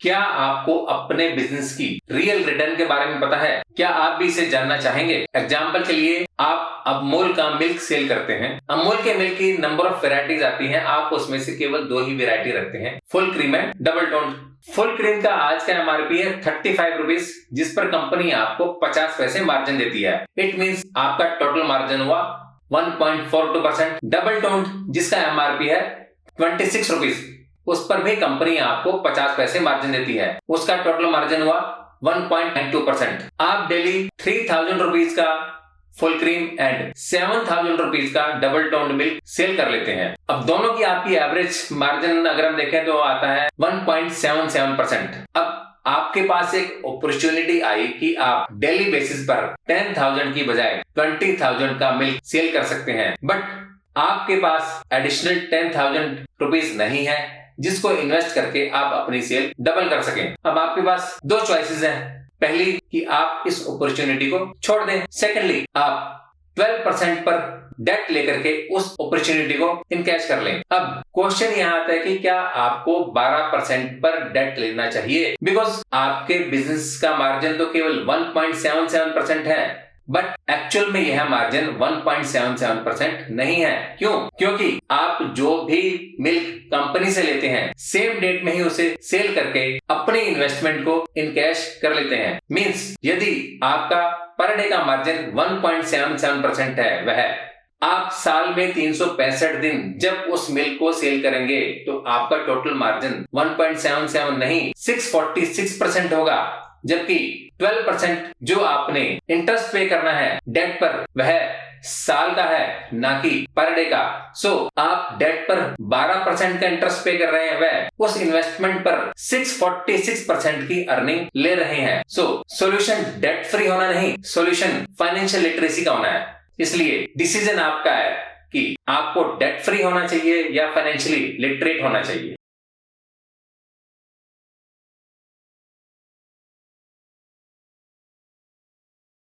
क्या आपको अपने बिजनेस की रियल रिटर्न के बारे में पता है? क्या आप भी इसे जानना चाहेंगे? एग्जाम्पल के लिए आप अमूल का मिल्क सेल करते हैं। अमूल के मिल्क की नंबर ऑफ वेराइटीज आती हैं, आप उसमें से केवल 2 ही वेरायटी रखते हैं, full cream and double tone. Full cream का आज का एमआरपी है 35 रुपीज, जिस पर कंपनी आपको 50 पैसे मार्जिन देती है। इट मीन्स आपका टोटल मार्जिन हुआ 1.42%। डबल टोन जिसका एमआरपी है 26 रुपीज, उस पर भी कंपनी आपको 50 पैसे मार्जिन देती है, उसका टोटल मार्जिन हुआ 1.92%। आप डेली 3000 रुपीज का फुल क्रीम एंड 7000 रुपीज का डबल टोन्ड मिल्क सेल कर लेते हैं। अब दोनों की आपकी एवरेज मार्जिन अगर हम देखें तो आता है 1.77%। अब आपके पास एक अपॉर्चुनिटी आई कि आप डेली बेसिस पर 10,000 की बजाय 20,000 का मिल्क सेल कर सकते हैं, बट आपके पास एडिशनल 10,000 रुपीज नहीं है जिसको इन्वेस्ट करके आप अपनी सेल डबल कर सकें। अब आपके पास 2 चॉइसेस हैं। पहली कि आप इस अपॉर्चुनिटी को छोड़ दें। सेकेंडली आप 12% पर डेट लेकर के उस अपॉर्चुनिटी को इनकैश कर लें। अब क्वेश्चन यहाँ आता है कि क्या आपको 12% पर डेट लेना चाहिए? बिकॉज आपके बिजनेस का मार्जिन तो केवल 1.77% है, बट एक्चुअल में यह मार्जिन 1.77% नहीं है। क्यों? क्योंकि आप जो भी मिल्क कंपनी से लेते हैं सेम डेट में ही उसे सेल करके अपने इन्वेस्टमेंट को इनकैश कर लेते हैं। मींस यदि आपका पर डे का मार्जिन 1.77% है, वह आप साल में 365 दिन जब उस मिल्क को सेल करेंगे तो आपका टोटल मार्जिन 1.77 नहीं 646% होगा, जबकि 12% जो आपने इंटरेस्ट पे करना है डेट पर वह साल का है, ना कि पर डे का। सो आप डेट पर 12% का इंटरेस्ट पे कर रहे हैं, वह उस इन्वेस्टमेंट पर 646% की अर्निंग ले रहे हैं। सो सॉल्यूशन डेट फ्री होना नहीं, सॉल्यूशन फाइनेंशियल लिटरेसी का होना है। इसलिए डिसीजन आपका है कि आपको डेट फ्री होना चाहिए या फाइनेंशियली लिटरेट होना चाहिए।